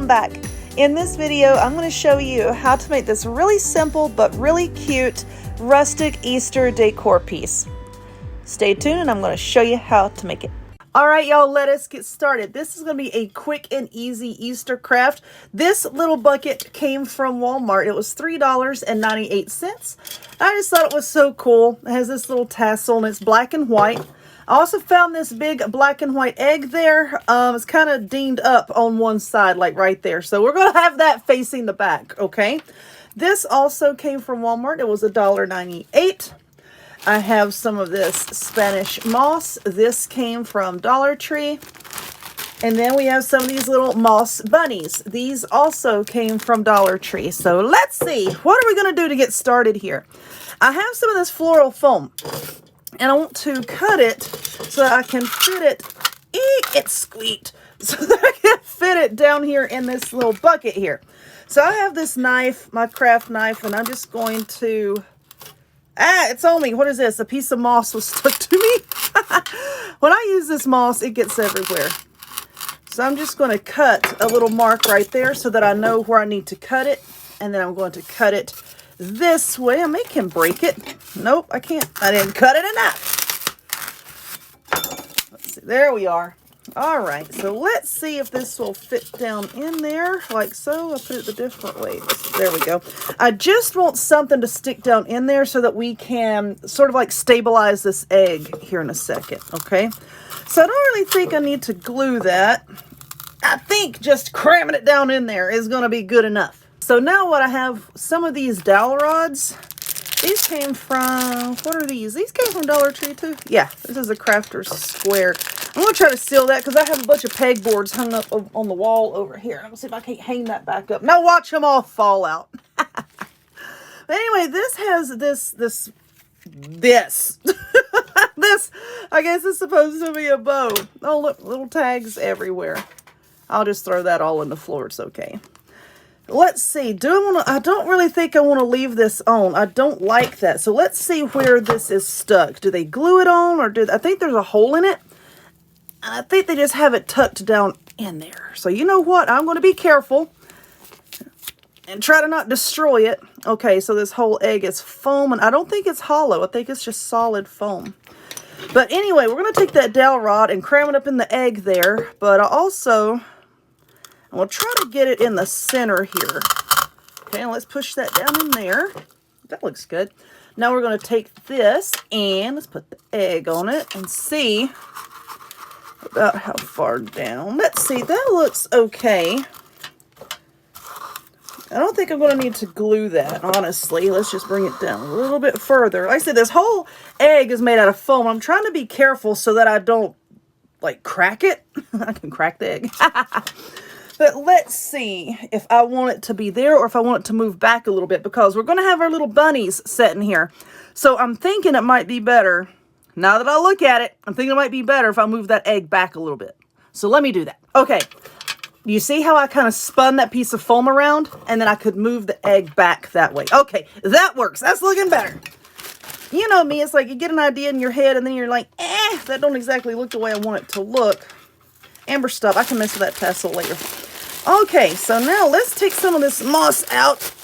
welcome back. In this video, I'm going to show you how to make this really simple but really cute rustic Easter decor piece. Stay tuned and I'm going to show you how to make it. Alright y'all, let us get started. This is going to be a quick and easy Easter craft. This little bucket came from Walmart. It was $3.98. I just thought it was so cool. It has this little tassel and it's black and white. I also found this big black and white egg there. It's kind of dinged up on one side, like right there. So we're going to have that facing the back, okay? This also came from Walmart. It was $1.98. I have some of this Spanish moss. This came from Dollar Tree. And then we have some of these little moss bunnies. These also came from Dollar Tree. So let's see. What are we going to do to get started here? I have some of this floral foam. And I want to cut it so that I can fit it. It squeaked. So that I can fit it down here in this little bucket here. So I have this knife, my craft knife, and I'm just going to... it's on me. What is this? A piece of moss was stuck to me. When I use this moss, it gets everywhere. So I'm just going to cut a little mark right there so that I know where I need to cut it. And then I'm going to cut it this way. I may can break it. Nope, I can't. I didn't cut it enough. Let's see. There we are. All right. So let's see if this will fit down in there like so. I'll put it the different way. There we go. I just want something to stick down in there so that we can sort of like stabilize this egg here in a second. Okay. So I don't really think I need to glue that. I think just cramming it down in there is going to be good enough. So now what I have, some of these dowel rods. These came from, what are these? These came from Dollar Tree too? Yeah, this is a Crafter's Square. I'm going to try to seal that because I have a bunch of pegboards hung up on the wall over here. I'm going to see if I can't hang that back up. Now watch them all fall out. But anyway, this has this, this, I guess it's supposed to be a bow. Oh, look, little tags everywhere. I'll just throw that all in the floor. It's okay. Let's see. I don't really think I want to leave this on. I don't like that. So let's see where this is stuck. Do they glue it on or I think there's a hole in it. And I think they just have it tucked down in there. So you know what? I'm going to be careful and try to not destroy it. Okay, so this whole egg is foam and I don't think it's hollow. I think it's just solid foam. But anyway, we're going to take that dowel rod and cram it up in the egg there. But we'll try to get it in the center here. Okay, let's push that down in there. That looks good. Now we're going to take this and let's put the egg on it and see about how far down. Let's see, that looks okay. I don't think I'm going to need to glue that, honestly. Let's just bring it down a little bit further. Like I said, this whole egg is made out of foam. I'm trying to be careful so that I don't, like, crack it. I can crack the egg. But let's see if I want it to be there or if I want it to move back a little bit because we're going to have our little bunnies sitting here. So I'm thinking it might be better. Now that I look at it, I'm thinking it might be better if I move that egg back a little bit. So let me do that. Okay. You see how I kind of spun that piece of foam around? And then I could move the egg back that way. Okay, that works. That's looking better. You know me, it's like you get an idea in your head and then you're like, that don't exactly look the way I want it to look. Amber, stop. I can mess with that tassel later. Okay, so now let's take some of this moss out.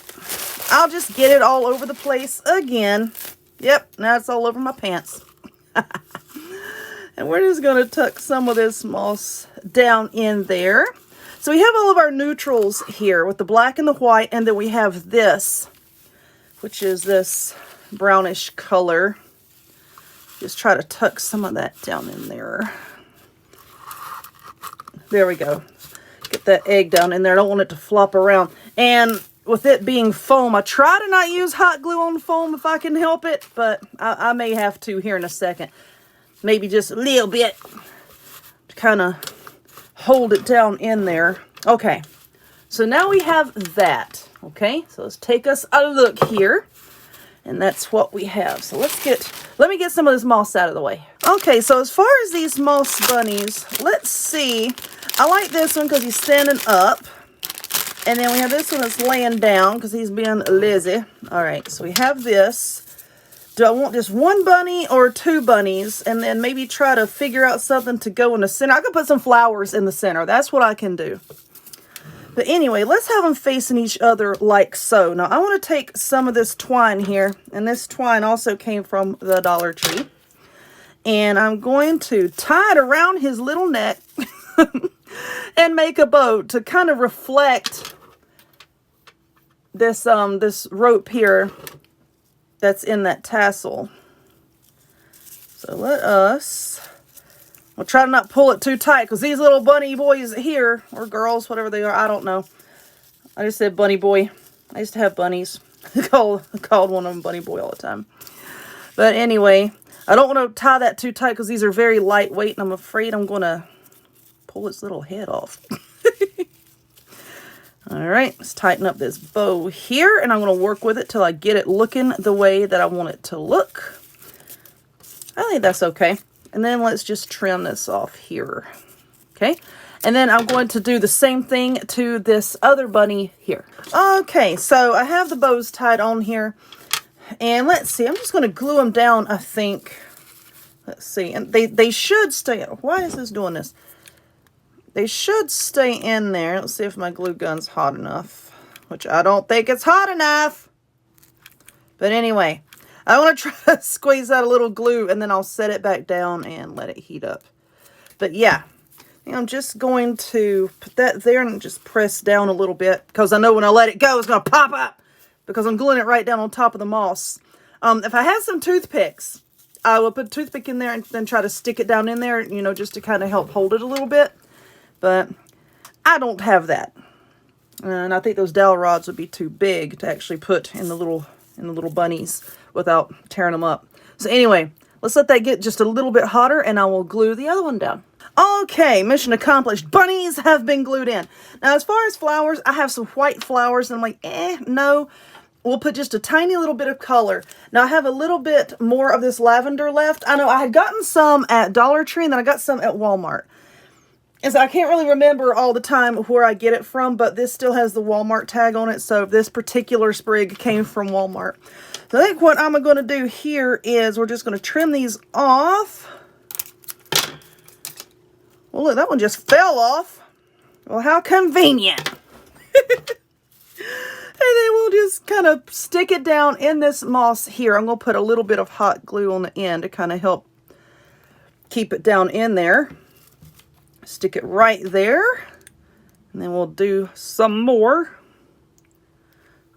I'll just get it all over the place again. Yep, now it's all over my pants. And we're just going to tuck some of this moss down in there. So we have all of our neutrals here with the black and the white, and then we have this, which is this brownish color. Just try to tuck some of that down in there. There we go. Get that egg down in there. I don't want it to flop around. And with it being foam, I try to not use hot glue on foam if I can help it, but I may have to here in a second. Maybe just a little bit to kind of hold it down in there. Okay, so now we have that. Okay, so let's take us a look here. And that's what we have. So let me get some of this moss out of the way. Okay, so as far as these moss bunnies, let's see. I like this one because he's standing up. And then we have this one that's laying down because he's being lazy. All right, so we have this. Do I want just one bunny or two bunnies? And then maybe try to figure out something to go in the center. I could put some flowers in the center. That's what I can do. But anyway, let's have them facing each other like so. Now, I want to take some of this twine here, and this twine also came from the Dollar Tree. And I'm going to tie it around his little neck and make a bow to kind of reflect this this rope here that's in that tassel. So we'll try to not pull it too tight, because these little bunny boys here, or girls, whatever they are, I don't know. I just said bunny boy. I used to have bunnies. I called one of them bunny boy all the time. But anyway, I don't want to tie that too tight because these are very lightweight, and I'm afraid I'm going to pull its little head off. All right, let's tighten up this bow here, and I'm going to work with it till I get it looking the way that I want it to look. I think that's okay. And then let's just trim this off here. Okay, and then I'm going to do the same thing to this other bunny here. Okay, so I have the bows tied on here. And let's see, I'm just going to glue them down, I think. Let's see, and they should stay. Why is this doing this? They should stay in there. Let's see if my glue gun's hot enough, which I don't think it's hot enough. But anyway, I want to try to squeeze out a little glue, and then I'll set it back down and let it heat up. But yeah, I'm just going to put that there and just press down a little bit, because I know when I let it go, it's going to pop up, because I'm gluing it right down on top of the moss. If I had some toothpicks, I would put a toothpick in there and then try to stick it down in there, you know, just to kind of help hold it a little bit. But I don't have that. And I think those dowel rods would be too big to actually put in the little bunnies without tearing them up. So anyway, let's let that get just a little bit hotter, and I will glue the other one down. Okay, mission accomplished. Bunnies have been glued in. Now, as far as flowers, I have some white flowers, and I'm like, no. We'll put just a tiny little bit of color. Now, I have a little bit more of this lavender left. I know I had gotten some at Dollar Tree, and then I got some at Walmart. And so I can't really remember all the time where I get it from, but this still has the Walmart tag on it, so this particular sprig came from Walmart. So I think what I'm going to do here is we're just going to trim these off. Well, look, that one just fell off. Well, how convenient. And then we'll just kind of stick it down in this moss here. I'm going to put a little bit of hot glue on the end to kind of help keep it down in there. Stick it right there. And then we'll do some more.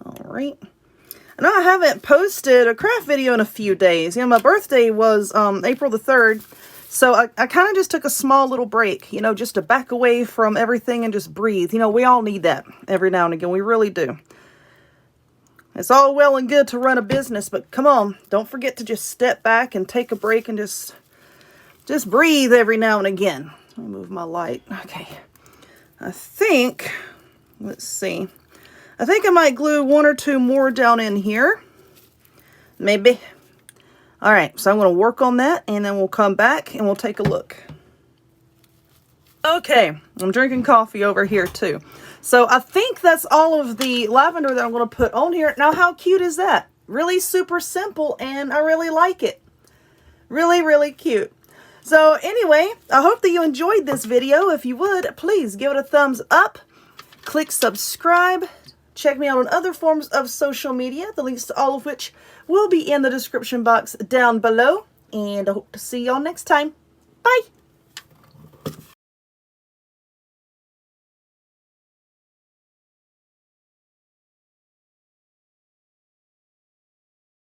All right. And I haven't posted a craft video in a few days. You know, my birthday was April the 3rd. So I kind of just took a small little break, you know, just to back away from everything and just breathe. You know, we all need that every now and again. We really do. It's all well and good to run a business, but come on, don't forget to just step back and take a break and just breathe every now and again. Let me move my light. Okay. I think, let's see. I think I might glue one or two more down in here. Maybe. All right, so I'm going to work on that, and then we'll come back and we'll take a look. Okay, I'm drinking coffee over here too. So I think that's all of the lavender that I'm going to put on here. Now, how cute is that? Really super simple, and I really like it. Really, really cute. So anyway, I hope that you enjoyed this video. If you would, please give it a thumbs up. Click subscribe. Check me out on other forms of social media, the links to all of which will be in the description box down below. And I hope to see y'all next time. Bye!